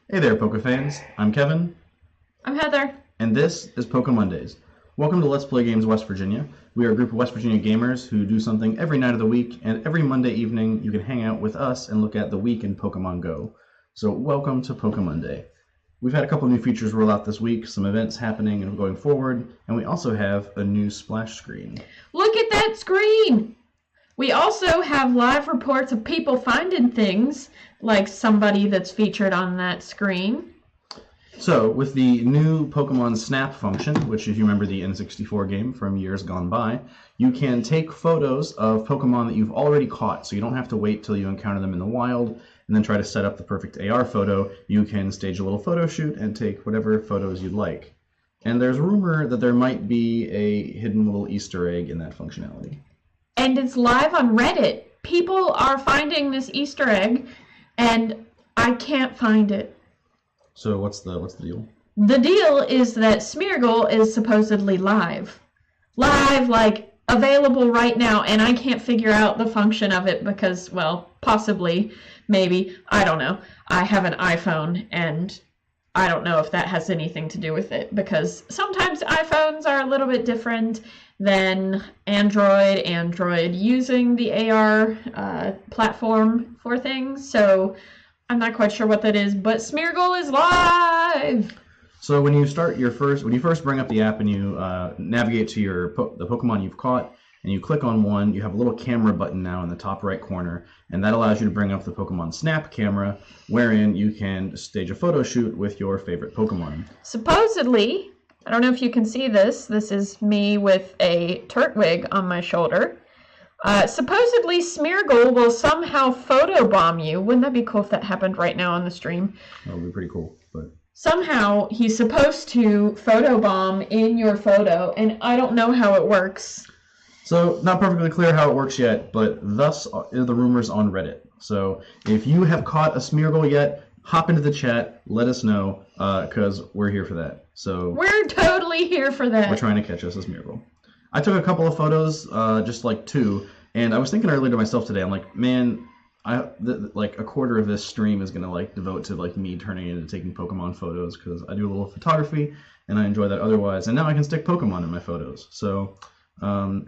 Hey there, Poke fans. I'm Kevin, I'm Heather. and this is PokeMondays. Welcome to Let's Play Games West Virginia. We are a group of West Virginia gamers who do something every night of the week, and every Monday evening you can hang out with us and look at the week in Pokemon Go. So welcome to PokeMonday. We've had a couple new features roll out this week, some events happening and going forward, and we also have a new splash screen. Look at that screen! We also have live reports of people finding things, like somebody that's featured on that screen. So, with the new Pokemon Snap function, which if you remember the N64 game from years gone by, you can take photos of Pokemon that you've already caught, so you don't have to wait till you encounter them in the wild and then try to set up the perfect AR photo. You can stage a little photo shoot and take whatever photos you'd like. And there's rumor that there might be a hidden little Easter egg in that functionality. And it's live on Reddit. People are finding this Easter egg, and I can't find it. So what's the deal? The deal is that Smeargle is supposedly live. Live, like, available right now, and I can't figure out the function of it because, well, possibly, maybe, I don't know. I have an iPhone, and I don't know if that has anything to do with it, because sometimes iPhones are a little bit different than Android. Android using the AR platform for things, so I'm not quite sure what that is, but Smeargle is live! So when you first bring up the app and you navigate to the Pokemon you've caught, and you click on one, you have a little camera button now in the top right corner, and that allows you to bring up the Pokemon Snap camera, wherein you can stage a photo shoot with your favorite Pokemon. Supposedly, I don't know if you can see this, this is me with a Turtwig on my shoulder. Supposedly Smeargle will somehow photobomb you. Wouldn't that be cool if that happened right now on the stream? That would be pretty cool, but... Somehow he's supposed to photobomb in your photo, and I don't know how it works. So, not perfectly clear how it works yet, but thus are the rumors on Reddit. So, if you have caught a Smeargle yet, hop into the chat, let us know, because we're here for that. So we're totally here for that. We're trying to catch us a Smeargle. I took a couple of photos, just like two, and I was thinking earlier to myself today, I'm like, man, like a quarter of this stream is gonna like devote to like me turning into taking Pokemon photos because I do a little photography and I enjoy that otherwise, and now I can stick Pokemon in my photos. So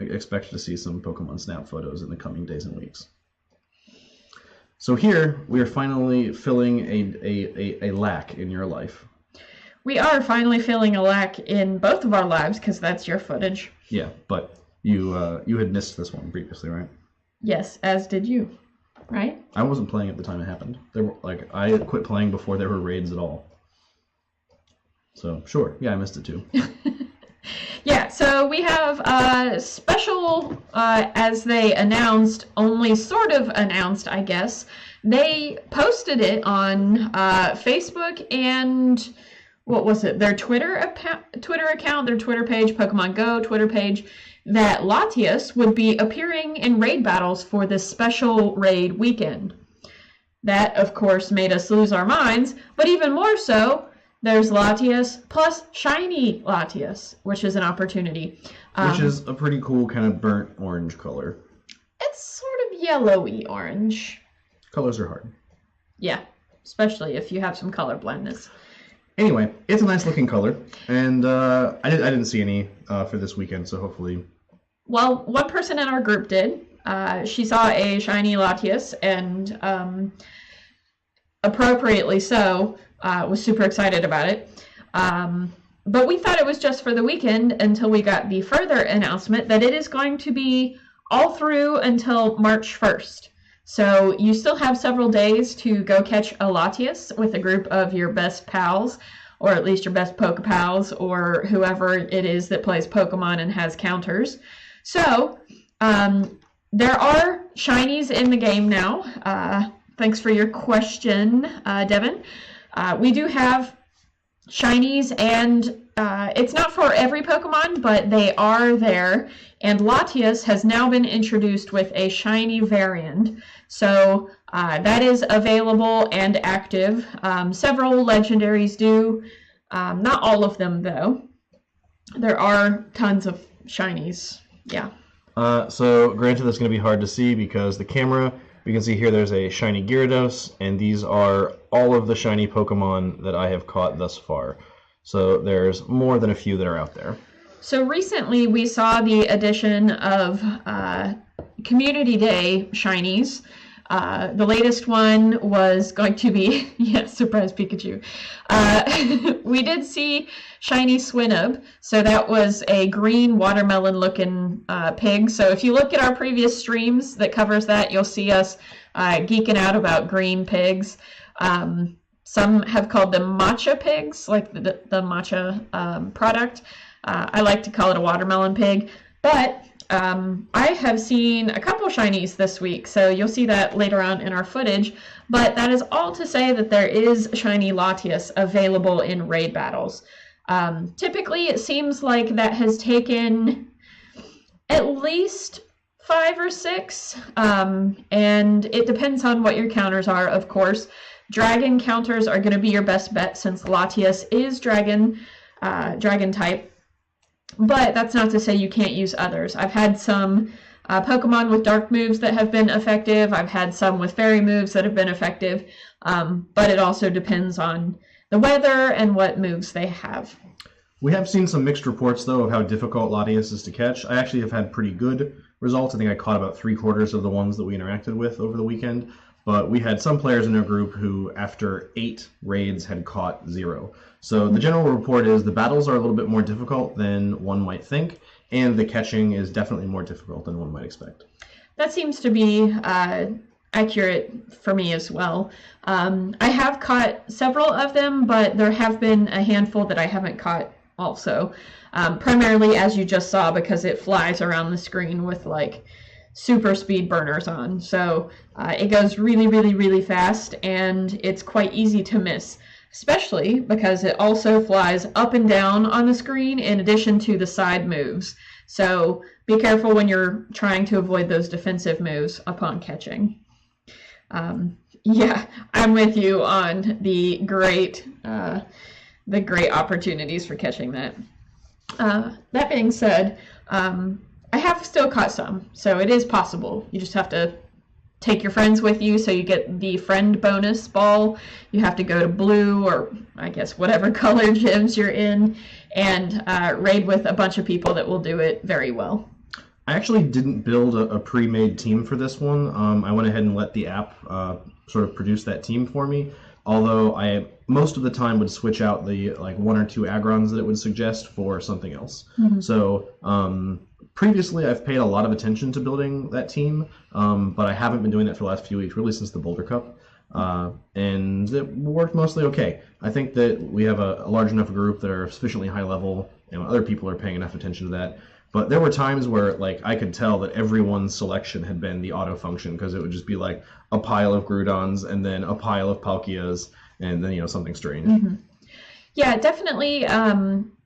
expect to see some Pokemon Snap photos in the coming days and weeks. So here we are finally filling a lack in your life. We are finally filling a lack in both of our lives because that's your footage. Yeah, but you had missed this one previously, right? Yes, as did you, right? I wasn't playing at the time it happened. I quit playing before there were raids at all. So sure, yeah, I missed it too. Yeah, so we have a special, as they announced, only sort of announced, I guess. They posted it on Facebook and, what was it, their Twitter account, their Twitter page, Pokemon Go Twitter page, that Latias would be appearing in raid battles for this special raid weekend. That, of course, made us lose our minds, but even more so, there's Latias plus shiny Latias, which is an opportunity. Which is a pretty cool kind of burnt orange color. It's sort of yellowy orange. Colors are hard. Yeah, especially if you have some color blindness. Anyway, it's a nice looking color, and I didn't see any for this weekend, so hopefully... Well, one person in our group did. She saw a shiny Latias, and appropriately so, was super excited about it. But we thought it was just for the weekend until we got the further announcement that it is going to be all through until March 1st. So you still have several days to go catch a Latias with a group of your best pals, or at least your best Poke Pals, or whoever it is that plays Pokemon and has counters. So there are shinies in the game now. Thanks for your question, Devin. We do have shinies, and it's not for every Pokemon, but they are there. And Latias has now been introduced with a shiny variant. So that is available and active. Several legendaries do. Not all of them, though. There are tons of shinies. Yeah. So granted, that's going to be hard to see because the camera You can see here there's a shiny Gyarados, and these are all of the shiny Pokemon that I have caught thus far. So there's more than a few that are out there. So recently we saw the addition of Community Day shinies. The latest one was going to be, yes, surprise Pikachu. We did see shiny Swinub, so that was a green watermelon looking pig. So if you look at our previous streams that covers that, you'll see us geeking out about green pigs. Some have called them matcha pigs, like the matcha product. I like to call it a watermelon pig, but I have seen a couple shinies this week, so you'll see that later on in our footage. But that is all to say that there is shiny Latias available in raid battles. Typically, it seems like that has taken at least 5 or 6, and it depends on what your counters are, of course. Dragon counters are going to be your best bet since Latias is dragon type. But that's not to say you can't use others. I've had some Pokemon with dark moves that have been effective. I've had some with fairy moves that have been effective. But it also depends on the weather and what moves they have. We have seen some mixed reports, though, of how difficult Latias is to catch. I actually have had pretty good results. I think I caught about 3/4 of the ones that we interacted with over the weekend. But we had some players in our group who, after 8 raids, had caught 0. So the general report is the battles are a little bit more difficult than one might think, and the catching is definitely more difficult than one might expect. That seems to be accurate for me as well. I have caught several of them, but there have been a handful that I haven't caught also. Primarily, as you just saw, because it flies around the screen with like super speed burners on. So it goes really, really, really fast, and it's quite easy to miss, especially because it also flies up and down on the screen in addition to the side moves. So be careful when you're trying to avoid those defensive moves upon catching. Yeah, I'm with you on the great opportunities for catching that. That being said, I have still caught some, so it is possible. You just have to take your friends with you, so you get the friend bonus ball. You have to go to blue, or I guess whatever color gyms you're in, and raid with a bunch of people that will do it very well. I actually didn't build a pre-made team for this one. I went ahead and let the app sort of produce that team for me. Although I most of the time would switch out the like 1 or 2 agrons that it would suggest for something else. Mm-hmm. So previously I've paid a lot of attention to building that team, but I haven't been doing that for the last few weeks, really since the Boulder Cup. And it worked mostly okay. I think that we have a large enough group that are sufficiently high level, and other people are paying enough attention to that. But there were times where like I could tell that everyone's selection had been the auto function, because it would just be like a pile of Groudons and then a pile of Palkias and then something strange. Mm-hmm. Yeah, definitely.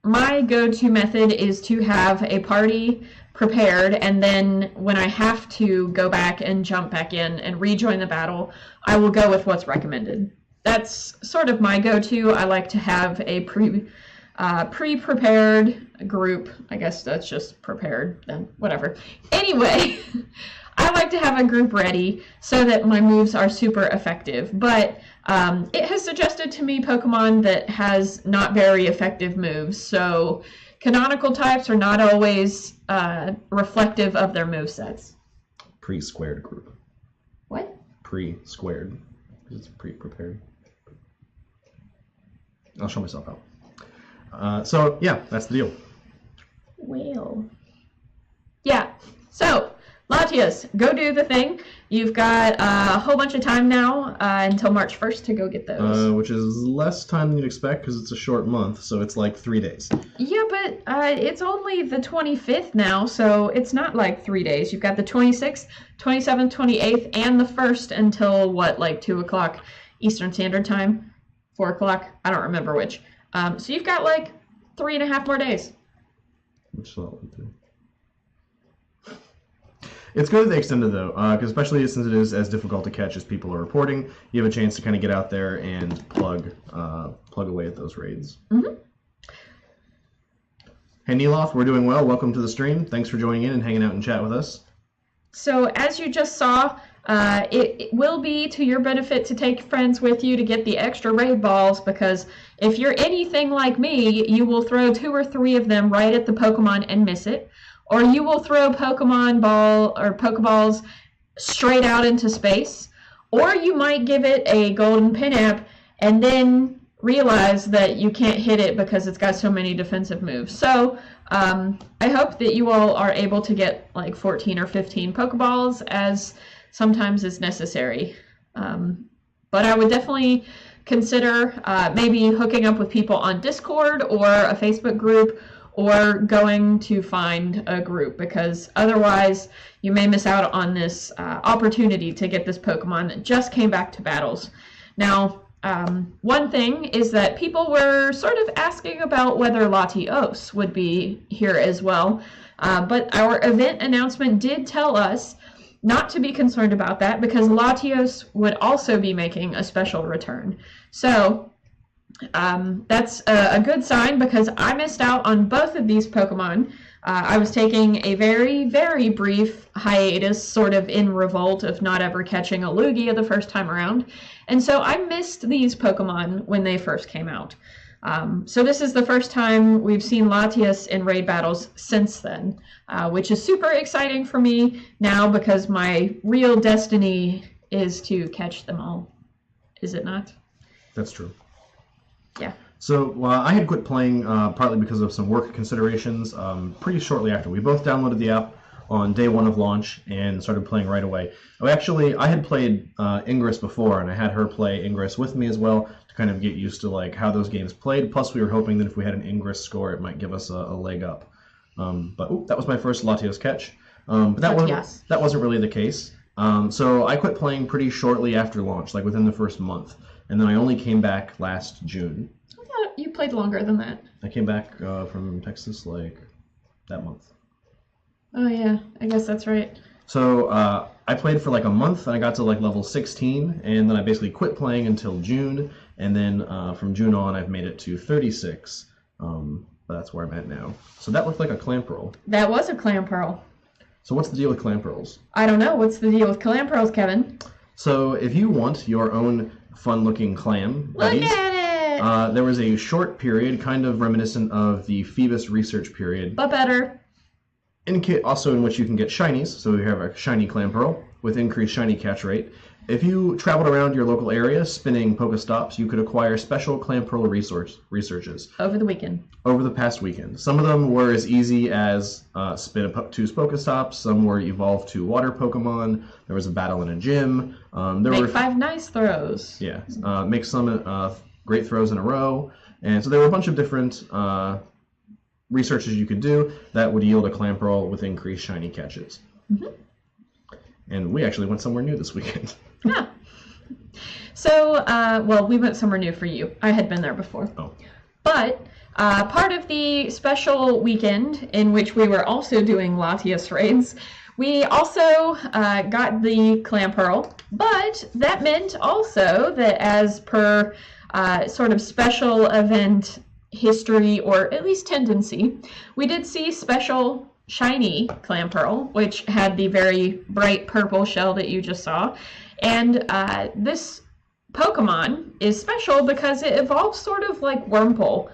My go-to method is to have a party prepared, and then when I have to go back and jump back in and rejoin the battle, I will go with what's recommended. That's sort of my go-to. I like to have a pre-prepared group. I guess that's just prepared, then whatever. Anyway, I like to have a group ready so that my moves are super effective. But it has suggested to me Pokemon that has not very effective moves. So canonical types are not always reflective of their movesets. Pre-squared group. What? Pre-squared. Because it's pre-prepared. I'll show myself out. So, yeah, that's the deal. Well. Yeah. So, Latias, go do the thing. You've got a whole bunch of time now until March 1st to go get those. Which is less time than you'd expect because it's a short month, so it's like 3 days. Yeah, but it's only the 25th now, so it's not like 3 days. You've got the 26th, 27th, 28th, and the 1st until, what, like 2 o'clock Eastern Standard Time? 4 o'clock? I don't remember which. So you've got like 3.5 more days. Which it's good that they extended though, because especially since it is as difficult to catch as people are reporting, you have a chance to kind of get out there and plug away at those raids. Mm-hmm. Hey Neeloth, we're doing well. Welcome to the stream. Thanks for joining in and hanging out and chat with us. So as you just saw, It will be to your benefit to take friends with you to get the extra raid balls, because if you're anything like me, you will throw 2 or 3 of them right at the Pokemon and miss it, or you will throw Pokemon ball or Pokeballs straight out into space, or you might give it a golden pin-up and then realize that you can't hit it because it's got so many defensive moves. So I hope that you all are able to get like 14 or 15 Pokeballs, as sometimes is necessary. But I would definitely consider maybe hooking up with people on Discord or a Facebook group, or going to find a group, because otherwise you may miss out on this opportunity to get this Pokemon that just came back to battles. Now, one thing is that people were sort of asking about whether Latios would be here as well, but our event announcement did tell us not to be concerned about that, because Latios would also be making a special return. So that's a good sign, because I missed out on both of these Pokemon. I was taking a very, very brief hiatus, sort of in revolt of not ever catching a Lugia the first time around. And so I missed these Pokemon when they first came out. So this is the first time we've seen Latias in raid battles since then, which is super exciting for me now, because my real destiny is to catch them all. Is it not? That's true. Yeah. So I had quit playing partly because of some work considerations pretty shortly after. We both downloaded the app on day 1 of launch and started playing right away. I had played Ingress before, and I had her play Ingress with me as well to kind of get used to like how those games played. Plus, we were hoping that if we had an Ingress score, it might give us a leg up. But that was my first Latios catch. But that wasn't really the case. So I quit playing pretty shortly after launch, like within the first month. And then I only came back last June. I thought you played longer than that. I came back from Texas like that month. Oh yeah, I guess that's right. So I played for like a month, and I got to like level 16, and then I basically quit playing until June, and then from June on I've made it to 36. But that's where I'm at now. So that looked like a Clamperl. That was a Clamperl. So what's the deal with Clamperls? I don't know. What's the deal with Clamperls, Kevin? So if you want your own fun-looking clam buddies, look at it! There was a short period, kind of reminiscent of the Phoebus research period. But better. Also in which you can get shinies, so you have a shiny Clamperl with increased shiny catch rate. If you traveled around your local area spinning Pokestops, you could acquire special Clamperl researches. Over the weekend. Over the past weekend. Some of them were as easy as spin 2 Pokestops. Some were evolved to water Pokemon. There was a battle in a gym. Make 5 nice throws. Yeah, make some great throws in a row. And so there were a bunch of different researches you could do that would yield a Clamperl with increased shiny catches. Mm-hmm. And we actually went somewhere new this weekend. Yeah. So, well, we went somewhere new for you. I had been there before. Oh. But part of the special weekend in which we were also doing Latias raids, we also got the Clamperl, but that meant also that as per sort of special event history, or at least tendency, we did see special shiny Clamperl, which had the very bright purple shell that you just saw. And this Pokemon is special because it evolves sort of like Wurmple,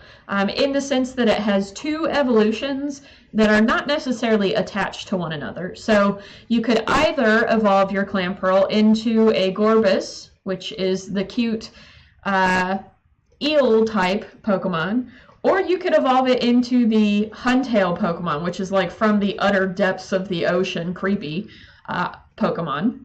in the sense that it has 2 evolutions that are not necessarily attached to one another. So you could either evolve your Clamperl into a Gorbis, which is the cute eel-type Pokemon, or you could evolve it into the Huntail Pokemon, which is like from the utter depths of the ocean, creepy Pokemon.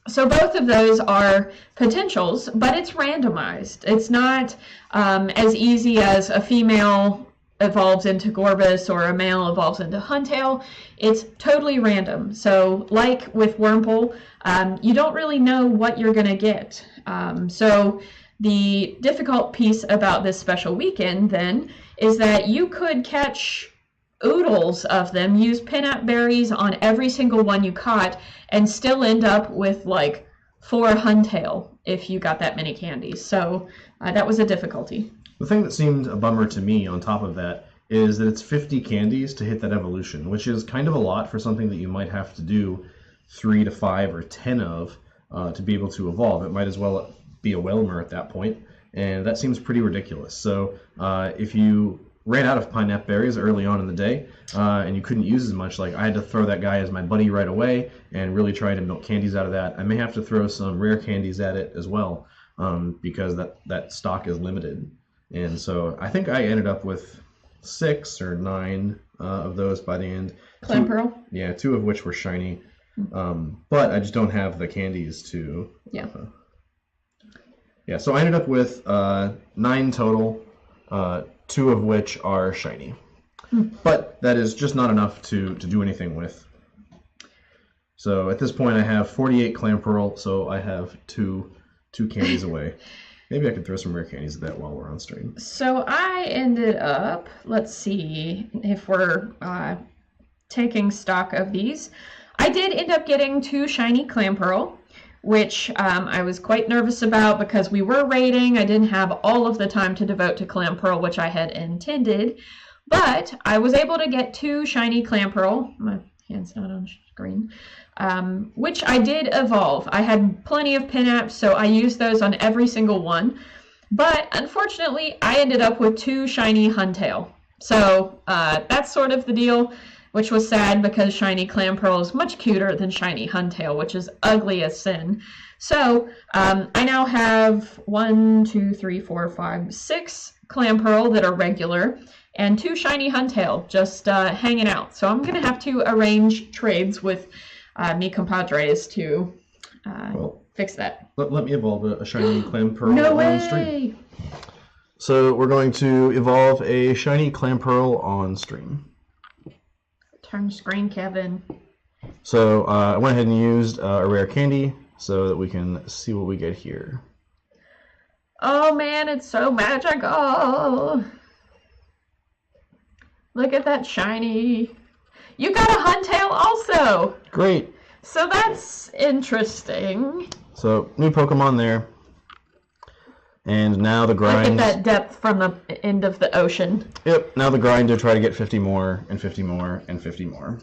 So both of those are potentials, but it's randomized. It's not as easy as a female evolves into Gorbis or a male evolves into Huntail. It's totally random. So like with Wurmple, you don't really know what you're going to get. So the difficult piece about this special weekend, then, is that you could catch oodles of them, use pinup berries on every single one you caught, and still end up with like 4 Huntail if you got that many candies. So that was a difficulty. The thing that seemed a bummer to me on top of that is that it's 50 candies to hit that evolution, which is kind of a lot for something that you might have to do 3 to 5 or 10 of to be able to evolve. It might as well be a Whelmer at that point, and that seems pretty ridiculous. So if you ran out of Pinap berries early on in the day and you couldn't use as much, like I had to throw that guy as my buddy right away and really try to milk candies out of that. I may have to throw some rare candies at it as well because that stock is limited. And so I think I ended up with 6 or 9 of those by the end. Clamperl? Yeah, 2 of which were shiny. But I just don't have the candies to... Yeah. Yeah, so I ended up with 9 total, 2 of which are shiny. But that is just not enough to do anything with. So at this point I have 48 Clamperl, so I have two candies away. Maybe I could throw some rare candies at that while we're on stream. So I ended up, let's see if we're taking stock of these. I did end up getting 2 shiny Clamperl, which I was quite nervous about because we were raiding. I didn't have all of the time to devote to Clamperl, which I had intended. But I was able to get 2 shiny Clamperl. My hand's not on screen. Which I did evolve. I had plenty of pin-apps, so I used those on every single one. But unfortunately, I ended up with 2 shiny Huntail. So that's sort of the deal, which was sad because shiny Clamperl is much cuter than shiny Huntail, which is ugly as sin. So I now have 1, 2, 3, 4, 5, 6 Clamperl that are regular, and 2 shiny Huntail just hanging out. So I'm going to have to arrange trades with me compadres to fix that. Let me evolve a shiny Clamperl No on stream. way! So we're going to evolve a shiny Clamperl on stream. Turn screen, Kevin. So I went ahead and used a rare candy so that we can see what we get here. Oh man, it's so magical! Look at that shiny. You got a Huntail also! Great! So that's interesting. So new Pokemon there. And now the grind. Look at that depth from the end of the ocean. Yep, now the grind to try to get 50 more, and 50 more, and 50 more.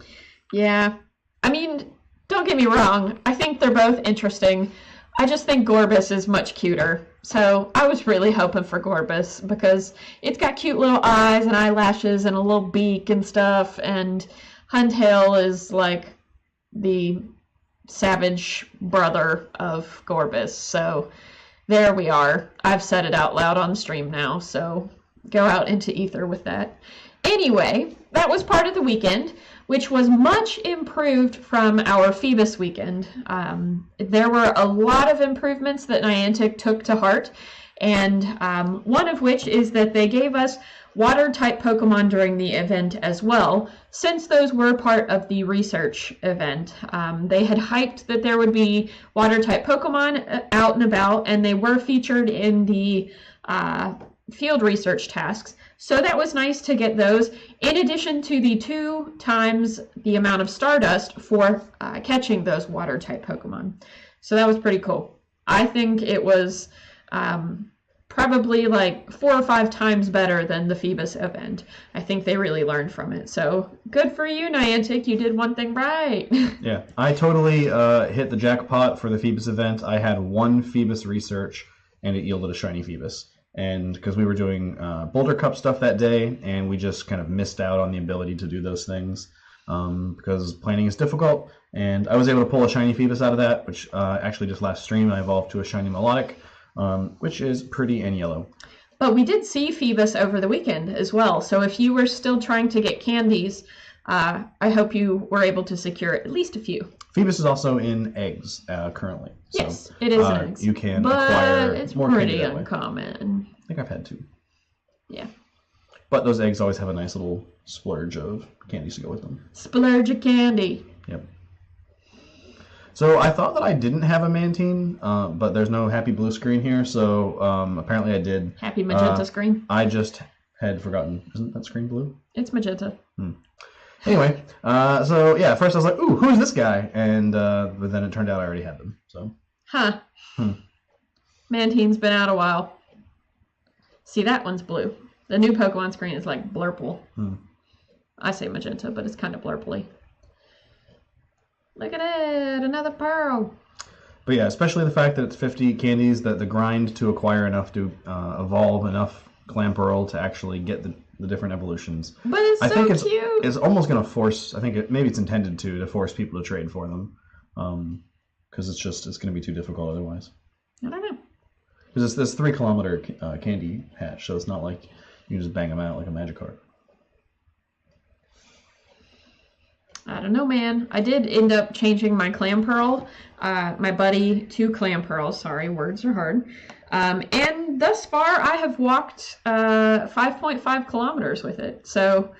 Yeah. I mean, don't get me wrong. I think they're both interesting. I just think Gorbis is much cuter. So I was really hoping for Gorbis because it's got cute little eyes and eyelashes and a little beak and stuff. And Huntail is like the savage brother of Gorbis. So there we are. I've said it out loud on stream now, so go out into ether with that. Anyway, that was part of the weekend, which was much improved from our Phoebus weekend. There were a lot of improvements that Niantic took to heart, and one of which is that they gave us water-type Pokemon during the event as well, since those were part of the research event. They had hyped that there would be water-type Pokemon out and about, and they were featured in the field research tasks. So that was nice to get those, in addition to the 2 times the amount of Stardust for catching those water-type Pokemon. So that was pretty cool. I think it was probably like 4 or 5 times better than the Phoebus event. I think they really learned from it. So good for you, Niantic. You did one thing right. Yeah, I totally hit the jackpot for the Phoebus event. I had 1 Phoebus research, and it yielded a shiny Phoebus. And because we were doing Boulder Cup stuff that day, and we just kind of missed out on the ability to do those things because planning is difficult. And I was able to pull a shiny Phoebus out of that, which actually just last stream I evolved to a shiny Melodic, which is pretty and yellow. But we did see Phoebus over the weekend as well. So if you were still trying to get candies, I hope you were able to secure at least a few. Phoebus is also in eggs currently. So, yes, it is in eggs. You can but acquire it's more pretty candy that way. uncommon. I think I've had 2. Yeah. But those eggs always have a nice little splurge of candies to go with them. Splurge of candy. Yep. So I thought that I didn't have a Mantine, but there's no happy blue screen here, so apparently I did. Happy magenta screen. I just had forgotten. Isn't that screen blue? It's magenta. Anyway, so yeah, at first I was like, ooh, who's this guy? And but then it turned out I already had them. So. Huh. Mantine's been out a while. See, that one's blue. The new Pokemon screen is like blurple. I say magenta, but it's kind of blurply. Look at it, another pearl. But yeah, especially the fact that it's 50 candies, that the grind to acquire enough to evolve enough Clamperl to actually get the different evolutions. But it's I so think cute. it's almost going to force, I think maybe it's intended to force people to trade for them. Because it's going to be too difficult otherwise. I don't know. Because it's this 3 kilometer candy hatch, so it's not like you can just bang them out like a Magikarp. I don't know, man. I did end up changing my Clamperl, my buddy, to Clamperl. Sorry, words are hard. And thus far, I have walked 5.5 kilometers with it. So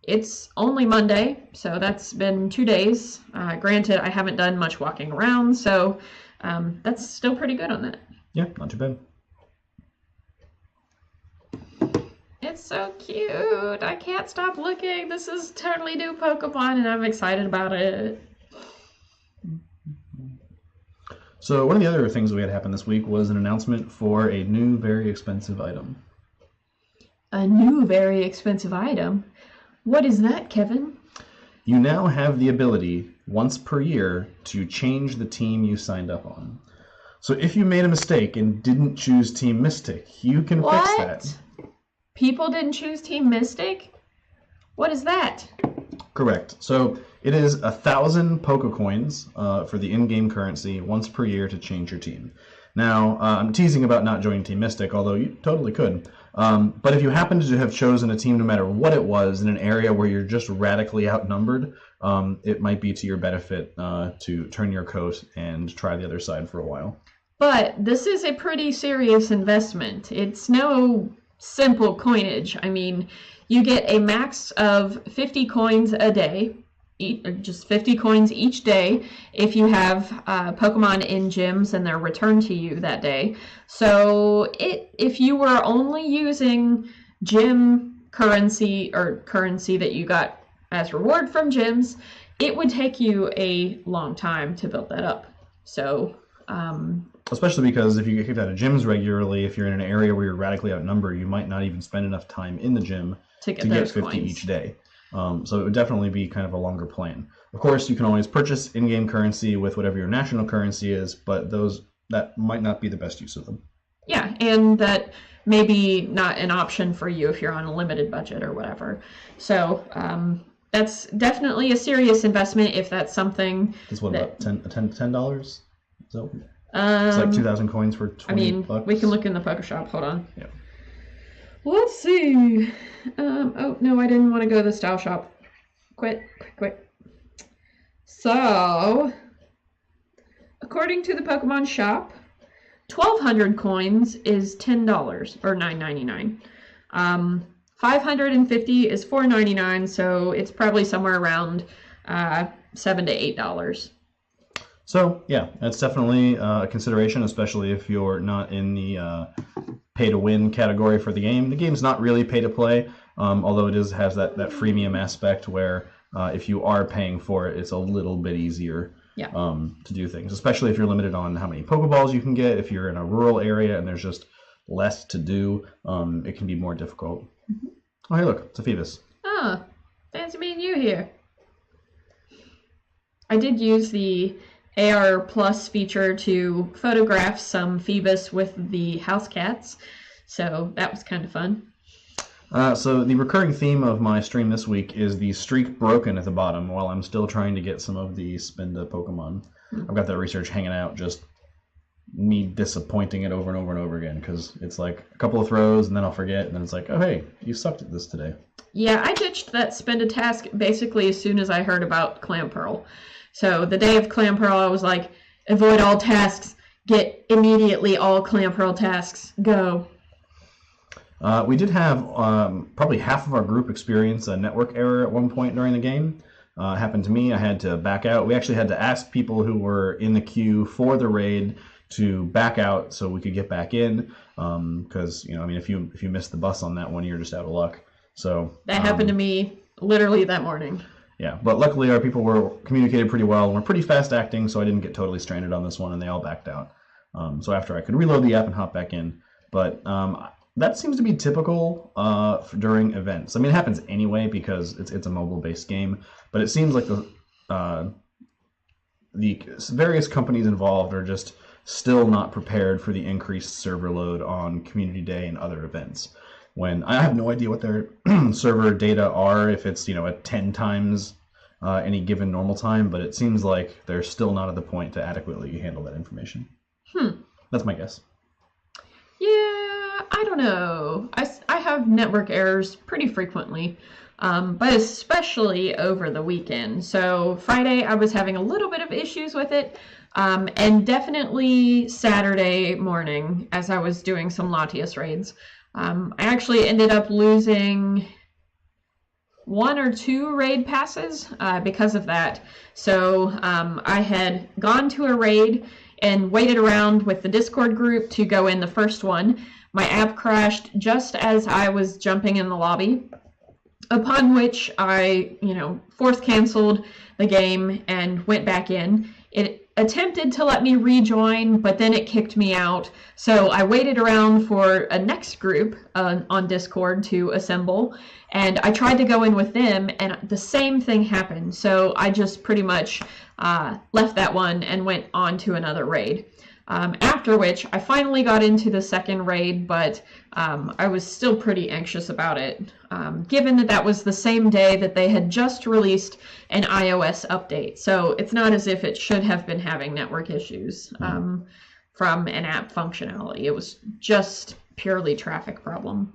it's only Monday, so that's been 2 days. Granted, I haven't done much walking around, so that's still pretty good on that. Yeah, not too bad. It's so cute. I can't stop looking. This is totally new Pokemon, and I'm excited about it. So one of the other things we had happen this week was an announcement for a new, very expensive item. A new, very expensive item? What is that, Kevin? You now have the ability, once per year, to change the team you signed up on. So if you made a mistake and didn't choose Team Mystic, you can fix that. People didn't choose Team Mystic? What is that? Correct. So it is 1,000 Pokecoins for the in-game currency once per year to change your team. Now, I'm teasing about not joining Team Mystic, although you totally could. But if you happen to have chosen a team no matter what it was in an area where you're just radically outnumbered, it might be to your benefit to turn your coat and try the other side for a while. But this is a pretty serious investment. It's no simple coinage. I mean, you get a max of 50 coins a day, just 50 coins each day if you have Pokemon in gyms and they're returned to you that day. So if you were only using gym currency or currency that you got as reward from gyms, it would take you a long time to build that up. So especially because if you get kicked out of gyms regularly, if you're in an area where you're radically outnumbered, you might not even spend enough time in the gym to get 50 coins each day. So it would definitely be kind of a longer plan. Of course, you can always purchase in-game currency with whatever your national currency is, but that might not be the best use of them. Yeah, and that may be not an option for you if you're on a limited budget or whatever. So that's definitely a serious investment if that's something. It's what, about $10? So it's like 2,000 coins for 20 bucks. We can look in the Poke Shop. Hold on. Yeah. Let's see. Oh, no, I didn't want to go to the Style Shop. Quit. So, according to the Pokemon Shop, 1,200 coins is $10 or $9.99. 550 is $4.99, so it's probably somewhere around $7 to $8. So, yeah, that's definitely a consideration, especially if you're not in the pay-to-win category for the game. The game's not really pay-to-play, although it has that freemium aspect where if you are paying for it, it's a little bit easier to do things, especially if you're limited on how many Pokeballs you can get. If you're in a rural area and there's just less to do, it can be more difficult. Mm-hmm. Oh, hey, look, it's a Phoebus. Oh, fancy meeting you here. I did use the AR Plus feature to photograph some Phoebus with the house cats, so that was kind of fun. So the recurring theme of my stream this week is the streak broken at the bottom while I'm still trying to get some of the Spinda Pokemon. I've got that research hanging out, just me disappointing it over and over and over again, because it's like a couple of throws and then I'll forget, and then it's like, oh hey, you sucked at this today. Yeah, I ditched that Spinda task basically as soon as I heard about Clamperl. So the day of Clamperl, I was like, avoid all tasks, get immediately all Clamperl tasks, go. We did have probably half of our group experience a network error at one point during the game. It happened to me. I had to back out. We actually had to ask people who were in the queue for the raid to back out so we could get back in. Because if you missed the bus on that one, you're just out of luck. So that happened to me literally that morning. Yeah, but luckily our people were communicated pretty well and were pretty fast acting, so I didn't get totally stranded on this one, and they all backed out. So after I could reload the app and hop back in. But that seems to be typical during events. I mean, it happens anyway because it's a mobile-based game, but it seems like the the various companies involved are just still not prepared for the increased server load on Community Day and other events. When I have no idea what their server data are, if it's at 10 times any given normal time, but it seems like they're still not at the point to adequately handle that information. That's my guess. Yeah, I don't know. I have network errors pretty frequently, but especially over the weekend. So Friday, I was having a little bit of issues with it, and definitely Saturday morning as I was doing some Latias raids. I actually ended up losing 1 or 2 raid passes because of that. So I had gone to a raid and waited around with the Discord group to go in the first one. My app crashed just as I was jumping in the lobby, upon which I, force canceled the game and went back in. It attempted to let me rejoin, but then it kicked me out. So I waited around for a next group on Discord to assemble, and I tried to go in with them, and the same thing happened. So I just pretty much left that one and went on to another raid. After which I finally got into the second raid, but I was still pretty anxious about it, given that that was the same day that they had just released an iOS update. So it's not as if it should have been having network issues from an app functionality. It was just purely traffic problem.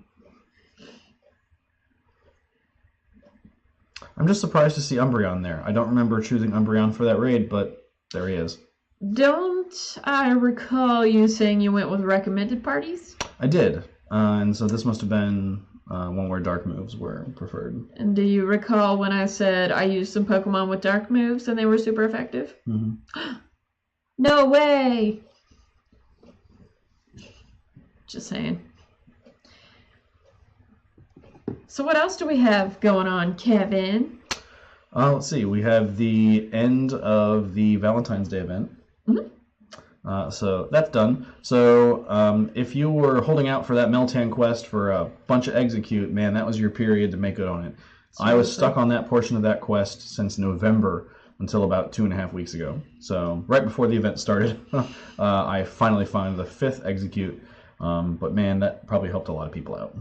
I'm just surprised to see Umbreon there. I don't remember choosing Umbreon for that raid, but there he is. Don't I recall you saying you went with recommended parties? I did, and so this must have been one where dark moves were preferred. And do you recall when I said I used some Pokemon with dark moves and they were super effective? Mm-hmm. No way! Just saying. So what else do we have going on, Kevin? Let's see. We have the end of the Valentine's Day event. Mm-hmm. So that's done. So if you were holding out for that Meltan quest for a bunch of execute, man, that was your period to make good on it. Seriously? I was stuck on that portion of that quest since November until about 2.5 weeks ago. So right before the event started, I finally found the 5th execute. But man, that probably helped a lot of people out.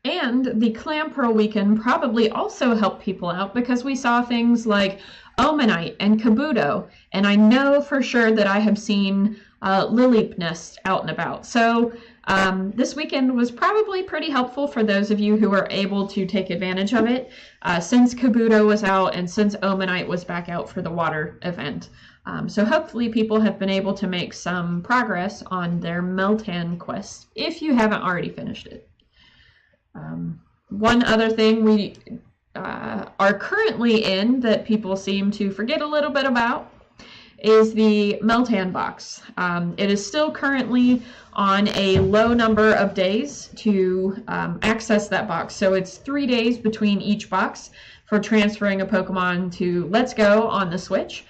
And the Clam Pearl weekend probably also helped people out because we saw things like Omanite and Kabuto, and I know for sure that I have seen Lily Nest out and about. So this weekend was probably pretty helpful for those of you who were able to take advantage of it since Kabuto was out and since Omanite was back out for the water event. So hopefully people have been able to make some progress on their Meltan quest if you haven't already finished it. One other thing we are currently in that people seem to forget a little bit about is the Meltan box. It is still currently on a low number of days to access that box. So it's 3 days between each box for transferring a Pokemon to Let's Go on the Switch.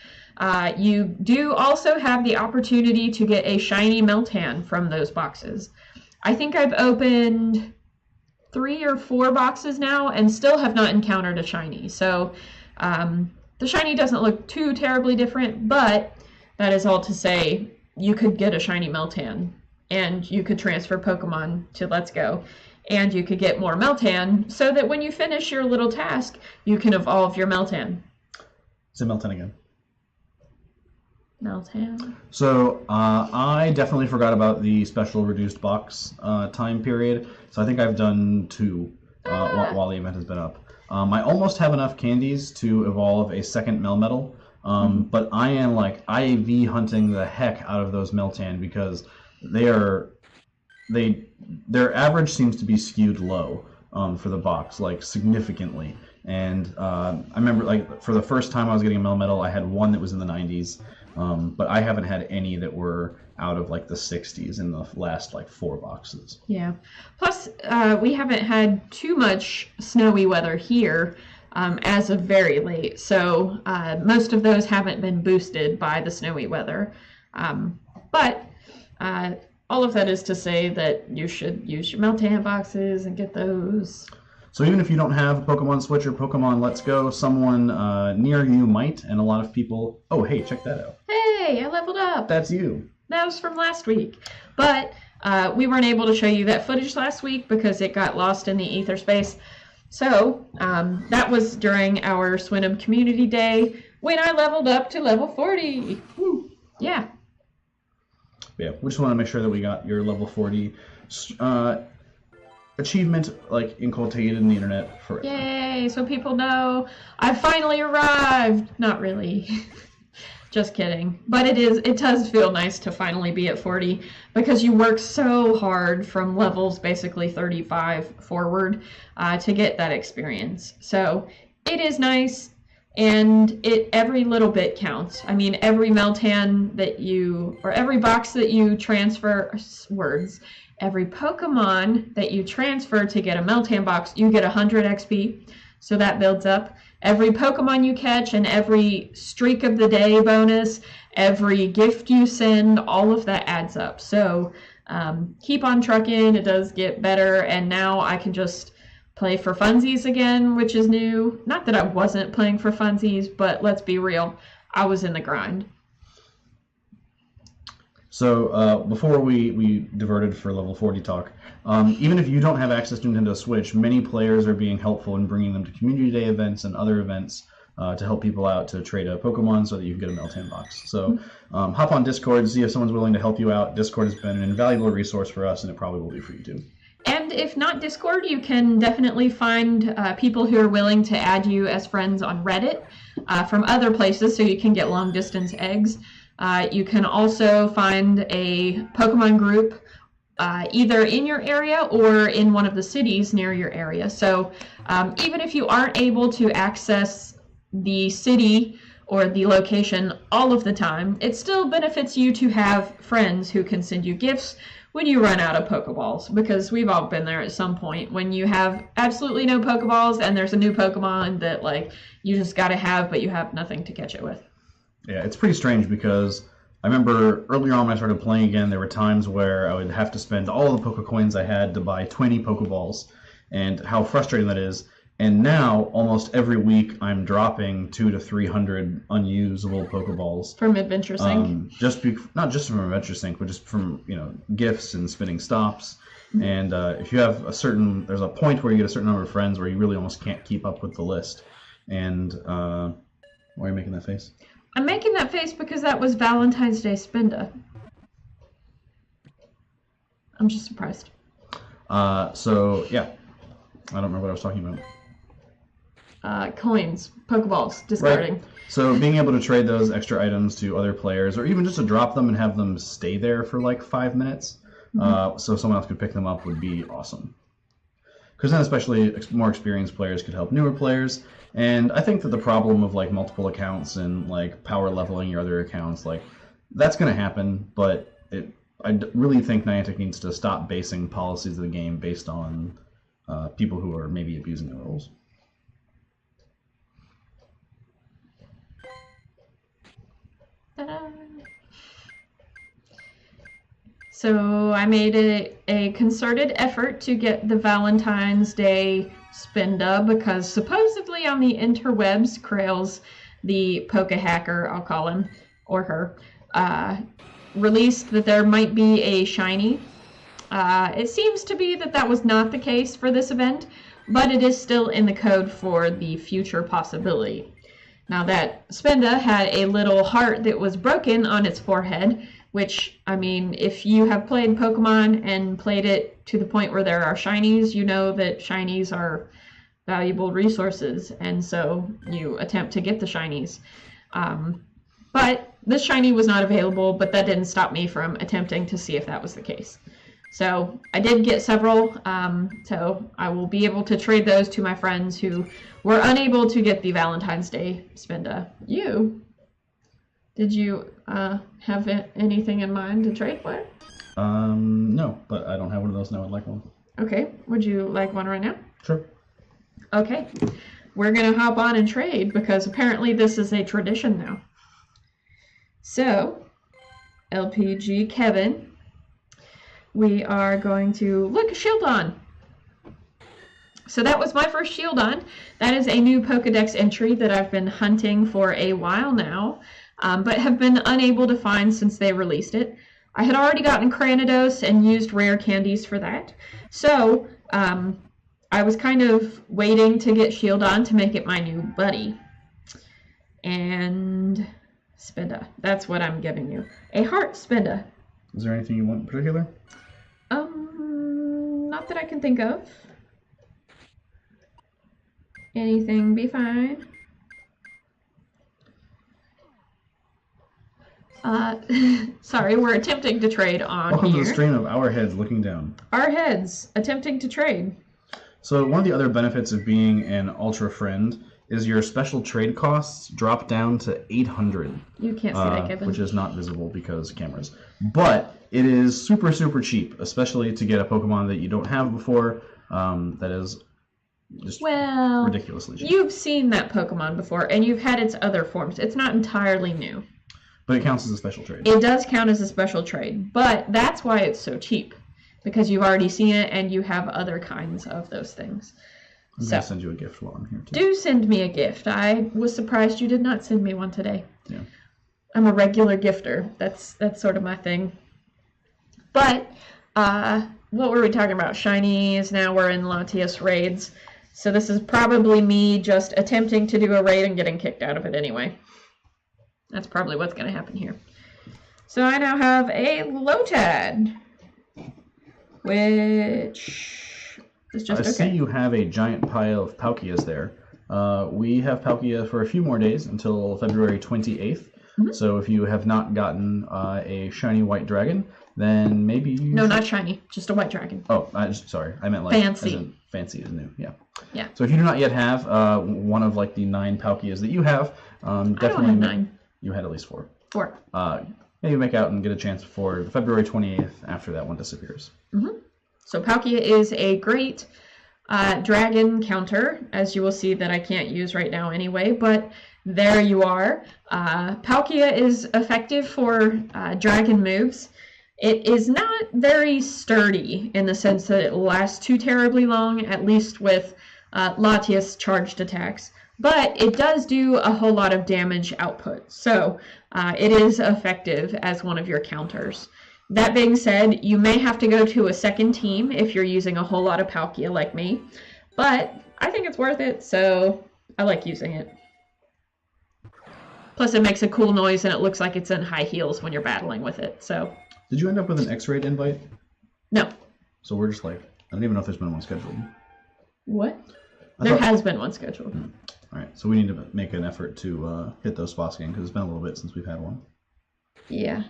You do also have the opportunity to get a shiny Meltan from those boxes. I think I've opened 3 or 4 boxes now and still have not encountered a shiny. So the shiny doesn't look too terribly different, but that is all to say you could get a shiny Meltan and you could transfer Pokemon to Let's Go and you could get more Meltan so that when you finish your little task, you can evolve your Meltan. Say Meltan again. Meltan. So I definitely forgot about the special reduced box time period. So I think I've done 2 while the event has been up. I almost have enough candies to evolve a second Melmetal, but I am like IV hunting the heck out of those Meltan because their average seems to be skewed low for the box, like significantly. And I remember like for the first time I was getting a Melmetal, I had one that was in the 90s. But I haven't had any that were out of like the 60s in the last like 4 boxes. Yeah. Plus, we haven't had too much snowy weather here as of very late. So most of those haven't been boosted by the snowy weather. But all of that is to say that you should use your Meltan boxes and get those. So even if you don't have a Pokemon Switch or Pokemon Let's Go, someone near you might, and a lot of people. Oh, hey, check that out. Hey, I leveled up. That's you. That was from last week. But we weren't able to show you that footage last week because it got lost in the ether space. So that was during our Swinham Community Day when I leveled up to level 40. Woo. Yeah. Yeah, we just want to make sure that we got your level 40 achievement inculcated in the internet for. Yay! So people know I finally arrived. Not really. Just kidding. But it does feel nice to finally be at 40 because you work so hard from levels basically 35 forward to get that experience. So it is nice, and every little bit counts. I mean, every Meltan or every box that you transfer, every Pokemon that you transfer to get a Meltan box, you get 100 XP. So that builds up. Every Pokemon you catch and every streak of the day bonus, every gift you send, all of that adds up. So keep on trucking. It does get better. And now I can just play for funsies again, which is new. Not that I wasn't playing for funsies, but let's be real. I was in the grind. So before we diverted for level 40 talk, even if you don't have access to Nintendo Switch, many players are being helpful in bringing them to Community Day events and other events to help people out to trade a Pokemon so that you can get a Meltan box. So hop on Discord, see if someone's willing to help you out. Discord has been an invaluable resource for us, and it probably will be for you too. And if not Discord, you can definitely find people who are willing to add you as friends on Reddit from other places so you can get long distance eggs. You can also find a Pokemon group either in your area or in one of the cities near your area. So even if you aren't able to access the city or the location all of the time, it still benefits you to have friends who can send you gifts when you run out of Pokeballs, because we've all been there at some point when you have absolutely no Pokeballs and there's a new Pokemon that you just gotta have, but you have nothing to catch it with. Yeah, it's pretty strange because I remember earlier on when I started playing again, there were times where I would have to spend all the Pokecoins I had to buy 20 Pokeballs, and how frustrating that is. And now, almost every week, I'm dropping 200 to 300 unusable Pokeballs from Adventure Sync. Not just from Adventure Sync, but just from gifts and spinning stops. Mm-hmm. And if you have there's a point where you get a certain number of friends where you really almost can't keep up with the list. And why are you making that face? I'm making that face because that was Valentine's Day Spinda. I'm just surprised. So yeah, I don't remember what I was talking about. Coins, Pokeballs, discarding. Right. So being able to trade those extra items to other players, or even just to drop them and have them stay there for 5 minutes, so someone else could pick them up, would be awesome. Because then especially more experienced players could help newer players. And I think that the problem of multiple accounts and power leveling your other accounts, that's going to happen, but I really think Niantic needs to stop basing policies of the game based on people who are maybe abusing the rules. Ta-da. So I made a concerted effort to get the Valentine's Day Spinda because supposedly on the interwebs, Krails, the Poke hacker, I'll call him, or her, released that there might be a shiny. It seems to be that was not the case for this event, but it is still in the code for the future possibility. Now that Spinda had a little heart that was broken on its forehead, which, I mean, if you have played Pokemon and played it to the point where there are shinies, you know that shinies are valuable resources, and so you attempt to get the shinies. But this shiny was not available, but that didn't stop me from attempting to see if that was the case. So I did get several, so I will be able to trade those to my friends who were unable to get the Valentine's Day Spinda. Did you have anything in mind to trade for? No, but I don't have one of those now. I'd like one. Okay, would you like one right now? Sure. Okay, we're gonna hop on and trade because apparently this is a tradition now. So, LPG Kevin, we are going to look Shieldon. So that was my first Shieldon. That is a new Pokedex entry that I've been hunting for a while now, but have been unable to find since they released it. I had already gotten Cranidos and used rare candies for that. So I was kind of waiting to get Shieldon to make it my new buddy. And Spinda. That's what I'm giving you. A heart Spinda. Is there anything you want in particular? Not that I can think of. Anything be fine. Sorry, we're attempting to trade on Welcome here. to the stream of our heads looking down. Our heads attempting to trade. So one of the other benefits of being an Ultra Friend is your special trade costs drop down to 800. You can't see that, Kevin. Which is not visible because cameras. But it is super, super cheap, especially to get a Pokemon that you don't have before. That is just ridiculously cheap. You've seen that Pokemon before, and you've had its other forms. It's not entirely new. But it counts as a special trade. It does count as a special trade, but that's why it's so cheap. Because you've already seen it, and you have other kinds of those things. I'm going to send you a gift while I'm here, too. Do send me a gift. I was surprised you did not send me one today. Yeah. I'm a regular gifter. That's sort of my thing. But, what were we talking about? Shinies. Now we're in Latias raids. So this is probably me just attempting to do a raid and getting kicked out of it anyway. That's probably what's going to happen here. So I now have a Lotad, which is just okay. I see you have a giant pile of Palkias there. We have Palkia for a few more days until February 28th. Mm-hmm. So if you have not gotten a shiny white dragon, then maybe you No, not shiny. Just a white dragon. Oh, sorry. I meant like fancy. As in fancy is new. Yeah. Yeah. So if you do not yet have one of like the 9 Palkias that you have, definitely I don't have 9. You had at least 4. 4. Maybe make out and get a chance before February 28th after that one disappears. Mm-hmm. So Palkia is a great dragon counter, as you will see that I can't use right now anyway, but there you are. Palkia is effective for dragon moves. It is not very sturdy in the sense that it lasts too terribly long, at least with Latias charged attacks. But it does do a whole lot of damage output, so it is effective as one of your counters. That being said, you may have to go to a second team if you're using a whole lot of Palkia like me, but I think it's worth it, so I like using it. Plus it makes a cool noise and it looks like it's in high heels when you're battling with it, so. Did you end up with an X-Raid invite? No. So we're just like, I don't even know if there's been one scheduled. What? There has been one scheduled. All right, so we need to make an effort to hit those spots again because it's been a little bit since we've had one. Yeah.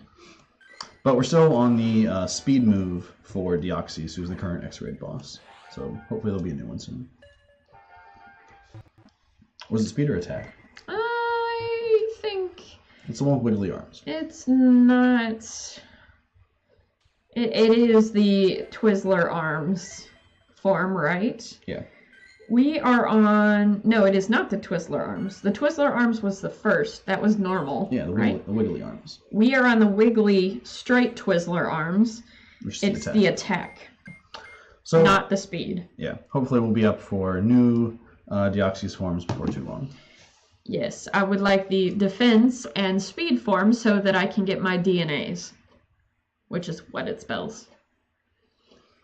But we're still on the speed move for Deoxys, who's the current X-Raid boss. So hopefully there'll be a new one soon. Was it speed or attack? I think... It's the one with wiggly arms. It's not... It is the Twizzler arms form, right? Yeah. We are on... No, it is not the Twizzler arms. The Twizzler arms was the first. That was normal. Yeah, the wiggly arms. We are on the wiggly, straight Twizzler arms. Which it's the attack. So, not the speed. Yeah. Hopefully we'll be up for new Deoxys forms before too long. Yes, I would like the defense and speed form so that I can get my DNAs. Which is what it spells.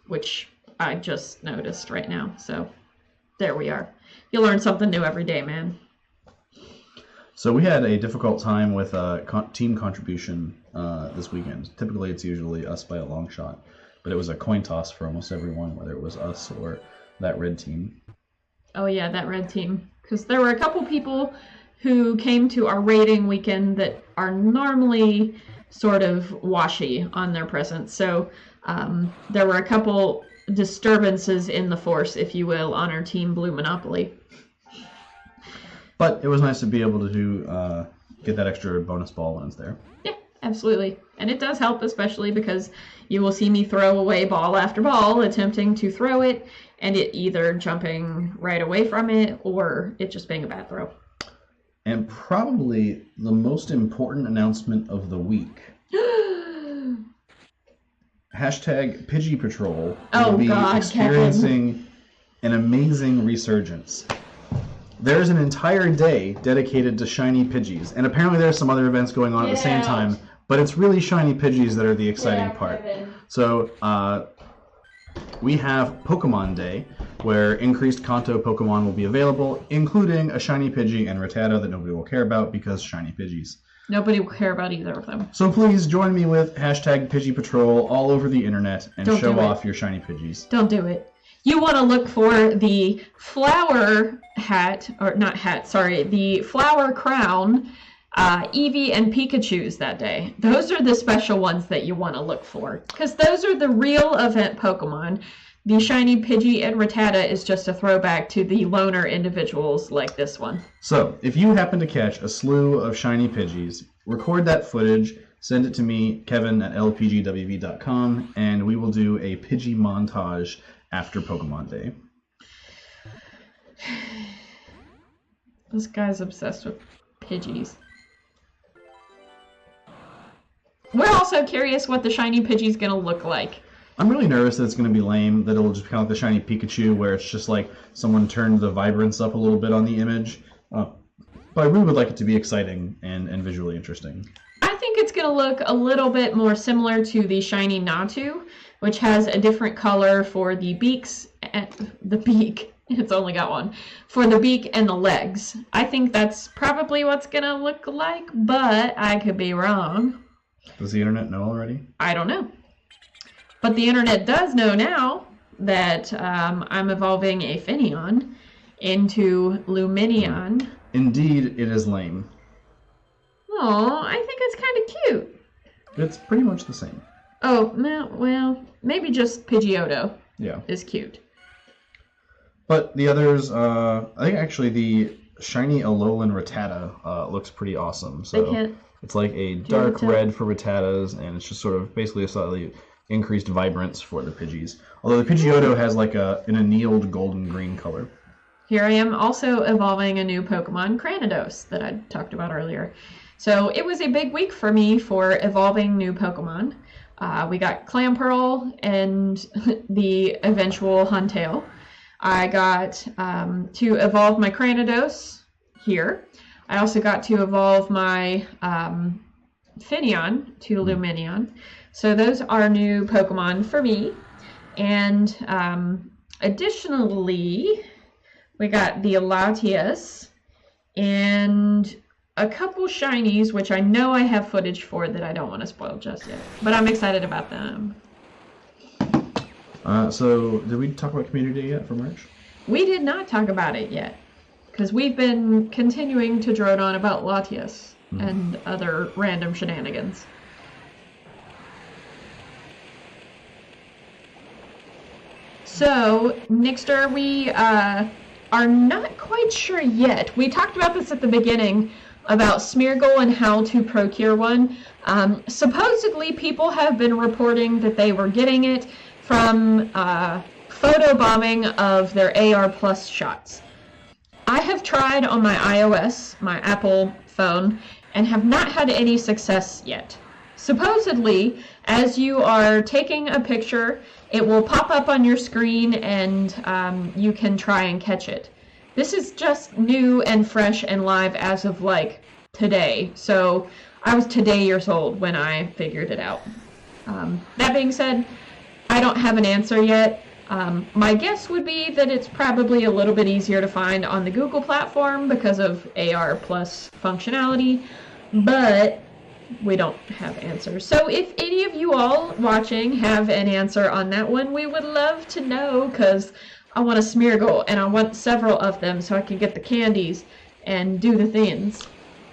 Which I just noticed right now, so... There we are. You learn something new every day, man. So we had a difficult time with team contribution this weekend. Typically it's usually us by a long shot, but it was a coin toss for almost everyone, whether it was us or that red team. Oh yeah, that red team. Because there were a couple people who came to our raiding weekend that are normally sort of washy on their presence. So there were a couple disturbances in the force, if you will, on our team Blue Monopoly. But it was nice to be able to get that extra bonus ball when it's there. Yeah, absolutely. And it does help, especially because you will see me throw away ball after ball, attempting to throw it, and it either jumping right away from it, or it just being a bad throw. And probably the most important announcement of the week. Hashtag Pidgey Patrol will be experiencing an amazing resurgence. There's an entire day dedicated to shiny Pidgeys, and apparently there's some other events going on at the same time, but it's really shiny Pidgeys that are the exciting part. So we have PokeMonday, where increased Kanto Pokemon will be available, including a shiny Pidgey and Rattata that nobody will care about because shiny Pidgeys. Nobody will care about either of them. So please join me with hashtag Pidgey Patrol all over the internet and show off your shiny Pidgeys. Don't do it. You want to look for the flower hat, or not hat, sorry, the flower crown Eevee and Pikachus that day. Those are the special ones that you want to look for, because those are the real event Pokemon. The shiny Pidgey and Rattata is just a throwback to the loner individuals like this one. So, if you happen to catch a slew of shiny Pidgeys, record that footage, send it to me, Kevin at lpgwv.com, and we will do a Pidgey montage after PokeMonday. This guy's obsessed with Pidgeys. We're also curious what the shiny Pidgey's gonna look like. I'm really nervous that it's going to be lame, that it'll just become like the shiny Pikachu, where it's just like someone turned the vibrance up a little bit on the image. But I really would like it to be exciting and visually interesting. I think it's going to look a little bit more similar to the shiny Natu, which has a different color for the beaks and the beak. It's only got one. For the beak and the legs. I think that's probably what's going to look like, but I could be wrong. Does the internet know already? I don't know. But the internet does know now that I'm evolving a Finneon into Luminion. Indeed, it is lame. Oh, I think it's kind of cute. It's pretty much the same. Oh, no, well, maybe just Pidgeotto is cute. But the others, I think actually the shiny Alolan Rattata looks pretty awesome. So it's like a dark red for Rattatas, and it's just sort of basically a slightly increased vibrance for the Pidgeys. Although the Pidgeotto has like an annealed golden green color. Here I am also evolving a new Pokemon, Cranidos, that I talked about earlier. So it was a big week for me for evolving new Pokemon. We got Clamperl and the eventual Huntail. I got to evolve my Cranidos here. I also got to evolve my Finneon to Luminion. So those are new Pokemon for me. And additionally, we got the Latias and a couple shinies, which I know I have footage for that I don't want to spoil just yet. But I'm excited about them. So did we talk about Community Day yet for March? We did not talk about it yet, because we've been continuing to drone on about Latias and other random shenanigans. So, Nixter, we are not quite sure yet. We talked about this at the beginning about Smeargle and how to procure one. Supposedly, people have been reporting that they were getting it from photobombing of their AR Plus shots. I have tried on my iOS, my Apple phone, and have not had any success yet. Supposedly, as you are taking a picture, it will pop up on your screen and you can try and catch it. This is just new and fresh and live as of like today. So I was today years old when I figured it out. That being said, I don't have an answer yet. My guess would be that it's probably a little bit easier to find on the Google platform because of AR plus functionality, but we don't have answers. So if any of you all watching have an answer on that one, we would love to know, because I want a Smeargle and I want several of them so I can get the candies and do the things.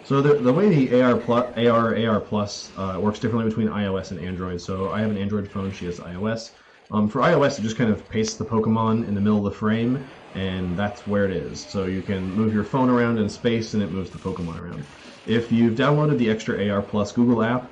So the way the AR Plus works differently between iOS and Android. So I have an Android phone, she has iOS. For iOS, it just kind of pastes the Pokemon in the middle of the frame, and that's where it is. So you can move your phone around in space and it moves the Pokemon around. If you've downloaded the extra AR Plus Google app,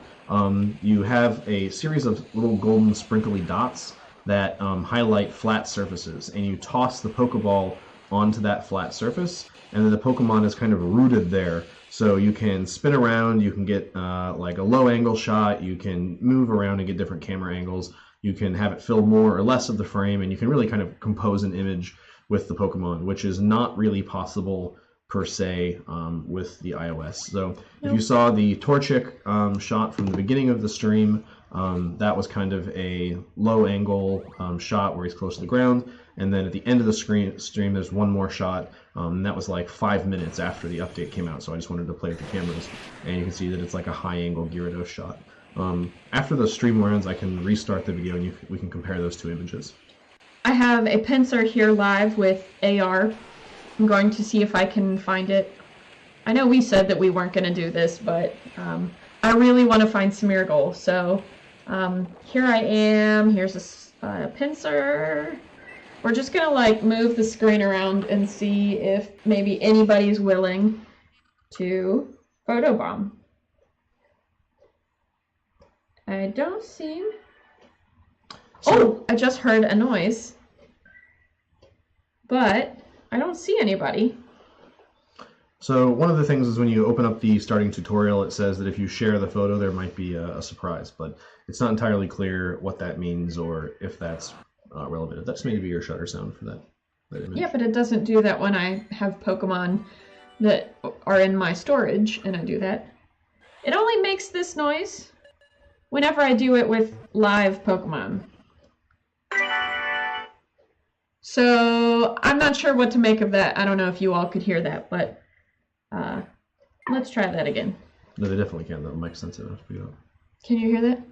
you have a series of little golden sprinkly dots that highlight flat surfaces, and you toss the Pokeball onto that flat surface, and then the Pokemon is kind of rooted there. So you can spin around, you can get like a low angle shot, you can move around and get different camera angles, you can have it fill more or less of the frame, and you can really kind of compose an image with the Pokemon, which is not really possible per se with the iOS. So if you saw the Torchic shot from the beginning of the stream, that was kind of a low angle shot where he's close to the ground. And then at the end of the stream, there's one more shot. And that was like 5 minutes after the update came out. So I just wanted to play with the cameras. And you can see that it's like a high angle Gyarados shot. After the stream runs, I can restart the video and we can compare those two images. I have a pincer here live with AR. I'm going to see if I can find it. I know we said that we weren't going to do this, but I really want to find Smeargle. So here I am. Here's a pincer. We're just going to like move the screen around and see if maybe anybody's willing to photobomb. I don't see. Oh, I just heard a noise. But I don't see anybody. So one of the things is when you open up the starting tutorial, it says that if you share the photo, there might be a surprise, but it's not entirely clear what that means or if that's relevant. That's maybe your shutter sound for that image. Yeah, but it doesn't do that when I have Pokemon that are in my storage and I do that. It only makes this noise whenever I do it with live Pokemon. So I'm not sure what to make of that. I don't know if you all could hear that, but let's try that again. No, they definitely can. The mic's sensitive. Can you hear that?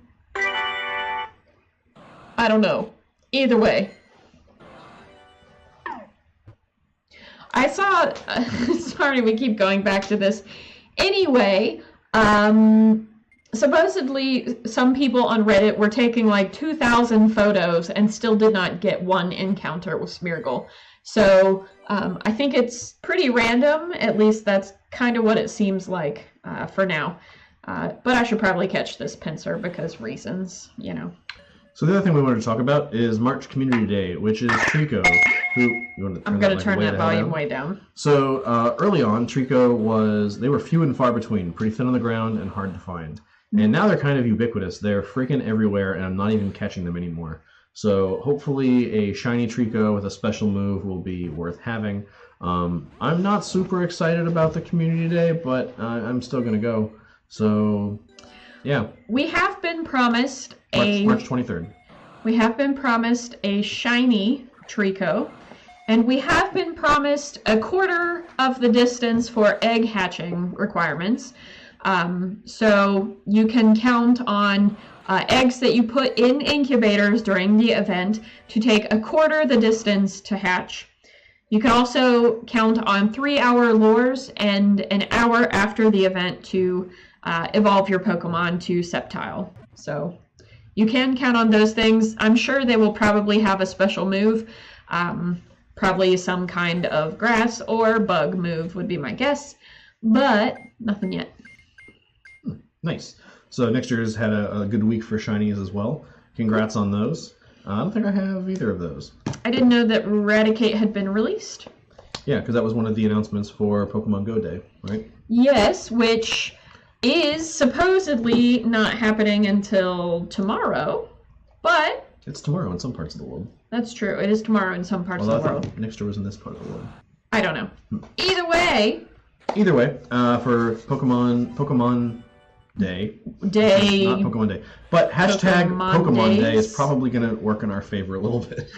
I don't know. Either way. I saw, sorry we keep going back to this. Anyway, supposedly some people on Reddit were taking like 2,000 photos and still did not get one encounter with Smeargle. So I think it's pretty random. At least that's kind of what it seems like for now. But I should probably catch this pincer because reasons, you know. So the other thing we wanted to talk about is March Community Day, which is Trico, who... You want to I'm going to turn that volume way down. So early on, Trico they were few and far between, pretty thin on the ground and hard to find. And now they're kind of ubiquitous. They're freaking everywhere, and I'm not even catching them anymore. So hopefully a shiny Trico with a special move will be worth having. I'm not super excited about the Community Day, but I'm still going to go. So, yeah. We have been promised March 23rd. We have been promised a shiny Trico, and we have been promised a quarter of the distance for egg hatching requirements. So you can count on eggs that you put in incubators during the event to take a quarter the distance to hatch. You can also count on 3-hour lures and an hour after the event to evolve your Pokemon to Sceptile. So you can count on those things. I'm sure they will probably have a special move. Probably some kind of grass or bug move would be my guess, but nothing yet. Nice. So next year's had a good week for shinies as well. Congrats on those. I don't think I have either of those. I didn't know that Raticate had been released. Yeah, because that was one of the announcements for Pokemon Go Day, right? Yes, which is supposedly not happening until tomorrow, but... It's tomorrow in some parts of the world. That's true. It is tomorrow in some parts of the world. Next year was in this part of the world. I don't know. Either way, for Pokemon Day. Not Pokemon Day. But hashtag Pokemon Day is probably going to work in our favor a little bit.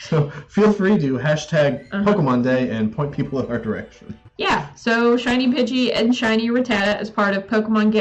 So feel free to hashtag Pokemon Day and point people in our direction. Yeah, so Shiny Pidgey and Shiny Rattata as part of Pokemon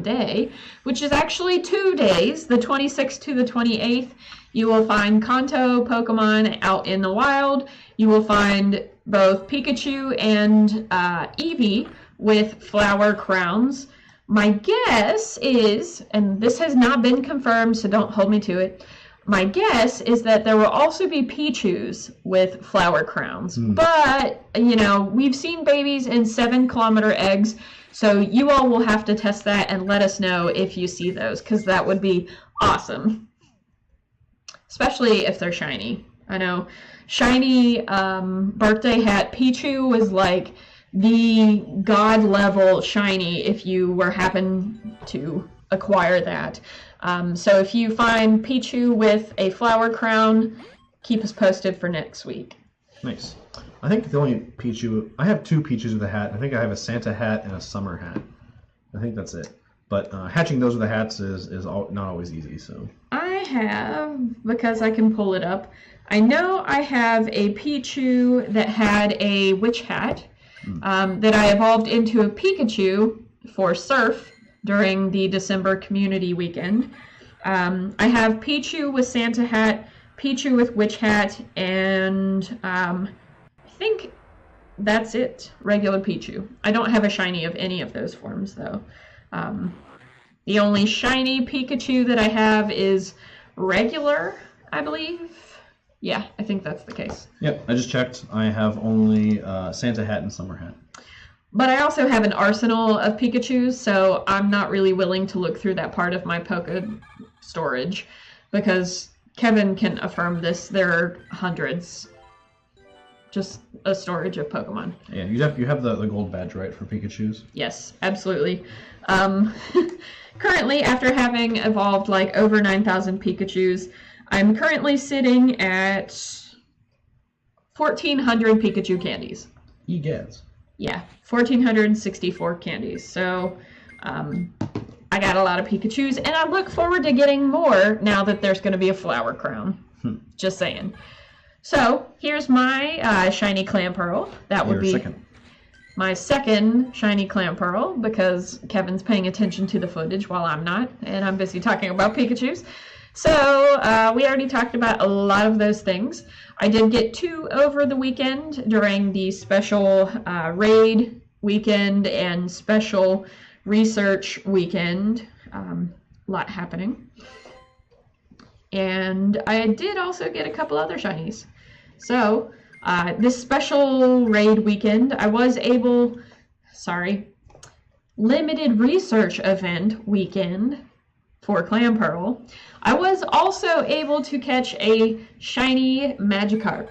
Day, which is actually 2 days, the 26th to the 28th. You will find Kanto Pokemon out in the wild. You will find both Pikachu and Eevee with flower crowns. My guess is, and this has not been confirmed, so don't hold me to it, my guess is that there will also be Pichus with flower crowns. But, you know, we've seen babies in 7-kilometer eggs, so you all will have to test that and let us know if you see those, because that would be awesome. Especially if they're shiny. I know shiny birthday hat Pichu was like the god level shiny if you were happen to acquire that. So if you find Pichu with a flower crown, keep us posted for next week. Nice. I think the only Pichu... I have 2 Pichus with a hat. I think I have a Santa hat and a summer hat. I think that's it. But hatching those with the hats is not always easy, so... I have, because I can pull it up, I know I have a Pichu that had a witch hat that I evolved into a Pikachu for Surf during the December community weekend. I have Pichu with Santa hat, Pichu with witch hat, and I think that's it. Regular Pichu. I don't have a shiny of any of those forms, though. The only shiny Pikachu that I have is regular, I believe. Yeah, I think that's the case. Yep, I just checked. I have only Santa hat and summer hat. But I also have an arsenal of Pikachus, so I'm not really willing to look through that part of my Poke storage, because Kevin can affirm this. There are hundreds. Just a storage of Pokemon. Yeah, you have the gold badge, right, for Pikachus? Yes, absolutely. Currently, after having evolved like over 9,000 Pikachus, I'm currently sitting at 1,400 Pikachu candies. Egads. Yeah, 1,464 candies. So, I got a lot of Pikachus, and I look forward to getting more now that there's going to be a flower crown. Just saying. So, here's my shiny Clamperl. That would be my second shiny Clamperl, because Kevin's paying attention to the footage while I'm not, and I'm busy talking about Pikachus. So, we already talked about a lot of those things. I did get 2 over the weekend during the special raid weekend and special research weekend. A lot happening. And I did also get a couple other shinies. So, this special raid weekend, I was able, limited research event weekend for Clamperl, I was also able to catch a shiny Magikarp.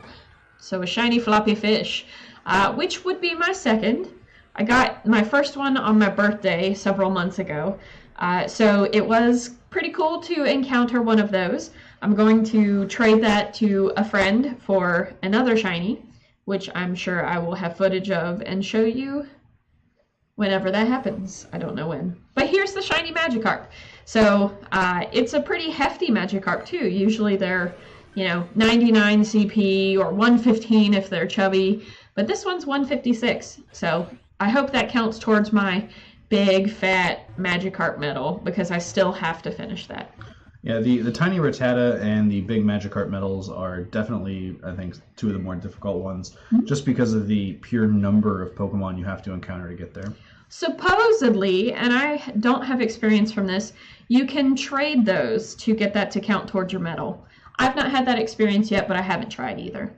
So a shiny floppy fish, which would be my second. I got my first one on my birthday several months ago. So it was pretty cool to encounter one of those. I'm going to trade that to a friend for another shiny, which I'm sure I will have footage of and show you whenever that happens. I don't know when. But here's the shiny Magikarp. So it's a pretty hefty Magikarp too. Usually they're, 99 CP or 115 if they're chubby. But this one's 156. So I hope that counts towards my big, fat Magikarp medal, because I still have to finish that. Yeah, the tiny Rattata and the big Magikarp medals are definitely, I think, 2 of the more difficult ones, just because of the pure number of Pokemon you have to encounter to get there. Supposedly, and I don't have experience from this, you can trade those to get that to count towards your medal. I've not had that experience yet, but I haven't tried either.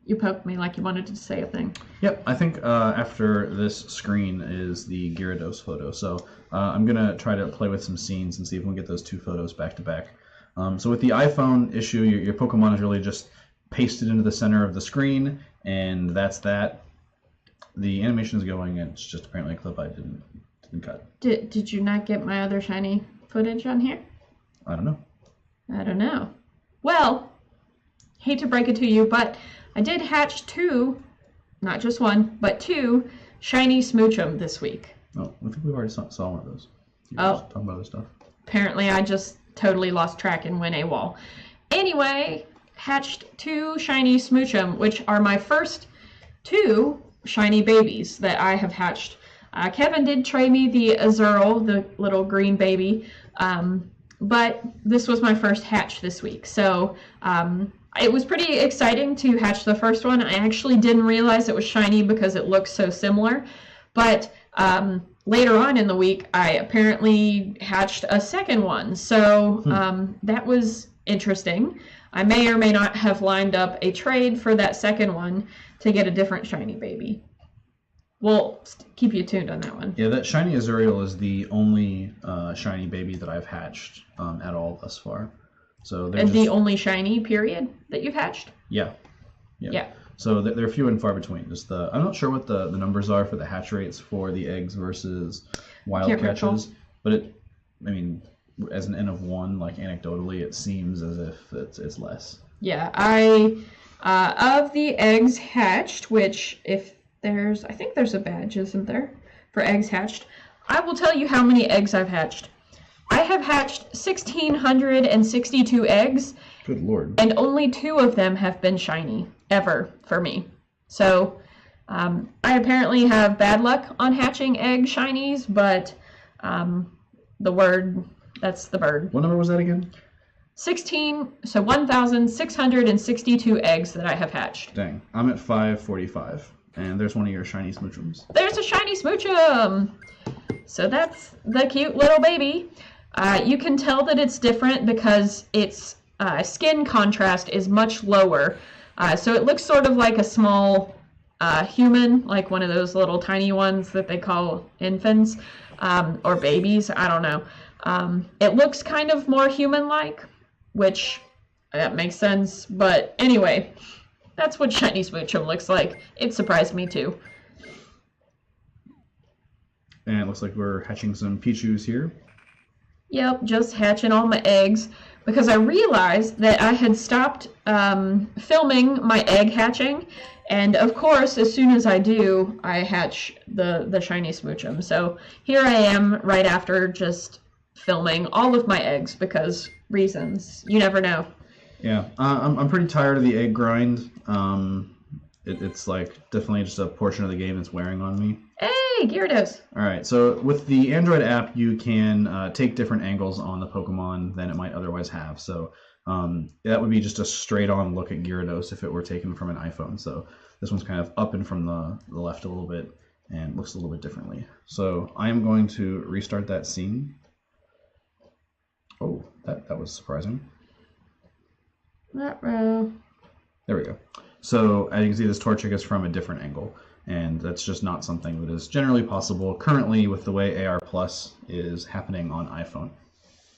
You poked me like you wanted to say a thing. Yep, I think after this screen is the Gyarados photo, so I'm going to try to play with some scenes and see if we can get those 2 photos back to back. So with the iPhone issue, your Pokemon is really just pasted into the center of the screen, and that's that. The animation is going, and it's just apparently a clip I didn't cut. Did you not get my other shiny footage on here? I don't know. I don't know. Well, hate to break it to you, but I did hatch 2, not just 1, but 2 shiny Smoochum this week. Oh, I think we've already saw one of those. Talking about other stuff. Apparently I just totally lost track and went AWOL. Anyway, hatched 2 shiny Smoochum, which are my first 2 shiny babies that I have hatched. Kevin did trade me the Azurill, the little green baby, but this was my first hatch this week. So it was pretty exciting to hatch the first one. I actually didn't realize it was shiny because it looks so similar, but later on in the week, I apparently hatched a second one. So that was interesting. I may or may not have lined up a trade for that second one to get a different shiny baby. We'll keep you tuned on that one. Yeah, that shiny Azurill is the only shiny baby that I've hatched at all thus far. So and the only shiny period that you've hatched? Yeah. So they're few and far between. I'm not sure what the numbers are for the hatch rates for the eggs versus wild catches, but as an N of 1, like anecdotally, it seems as if it's less. Yeah, of the eggs hatched, which I think there's a badge, isn't there, for eggs hatched. I will tell you how many eggs I've hatched. I have hatched 1,662 eggs. Good Lord. And only 2 of them have been shiny, ever, for me. So, I apparently have bad luck on hatching egg shinies, but that's the bird. What number was that again? 1,662 eggs that I have hatched. Dang. I'm at 545, and there's one of your shiny smoochums. There's a shiny smoochum! So that's the cute little baby. You can tell that it's different because its skin contrast is much lower. So it looks sort of like a small human, like one of those little tiny ones that they call infants or babies. I don't know. It looks kind of more human-like, which that makes sense. But anyway, that's what shiny smoochum looks like. It surprised me too. And it looks like we're hatching some Pichus here. Yep, just hatching all my eggs because I realized that I had stopped filming my egg hatching, and of course, as soon as I do, I hatch the shiny smoochum. So here I am right after just filming all of my eggs because reasons. You never know. Yeah, I'm pretty tired of the egg grind. It's like definitely just a portion of the game that's wearing on me. Hey, Gyarados! Alright, so with the Android app, you can take different angles on the Pokemon than it might otherwise have. So that would be just a straight-on look at Gyarados if it were taken from an iPhone. So this one's kind of up and from the left a little bit and looks a little bit differently. So I am going to restart that scene. Oh, that was surprising. Ruh-roh. There we go. So as you can see, this Torchic is from a different angle, and that's just not something that is generally possible currently with the way AR Plus is happening on iPhone.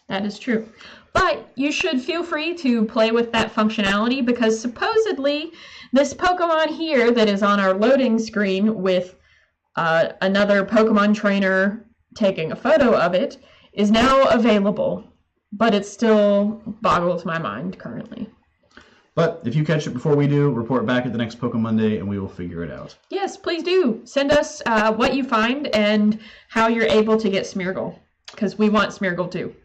That is true. But you should feel free to play with that functionality because supposedly this Pokemon here that is on our loading screen with another Pokemon trainer taking a photo of it is now available, but it still boggles my mind currently. But if you catch it before we do, report back at the next PokeMonday and we will figure it out. Yes, please do. Send us what you find and how you're able to get Smeargle, because we want Smeargle too.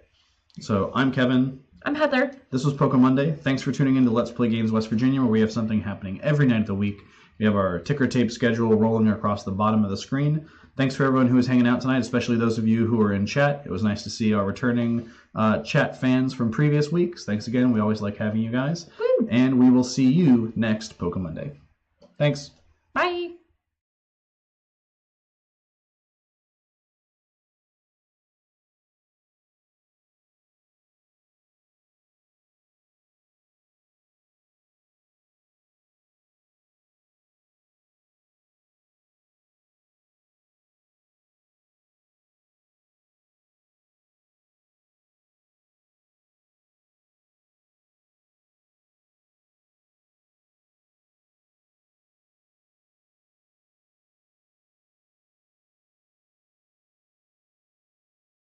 So I'm Kevin. I'm Heather. This was PokeMonday. Thanks for tuning in to Let's Play Games West Virginia, where we have something happening every night of the week. We have our ticker tape schedule rolling across the bottom of the screen. Thanks for everyone who is hanging out tonight, especially those of you who are in chat. It was nice to see our returning chat fans from previous weeks. Thanks again. We always like having you guys. Woo. And we will see you next PokeMonday. Thanks. Bye.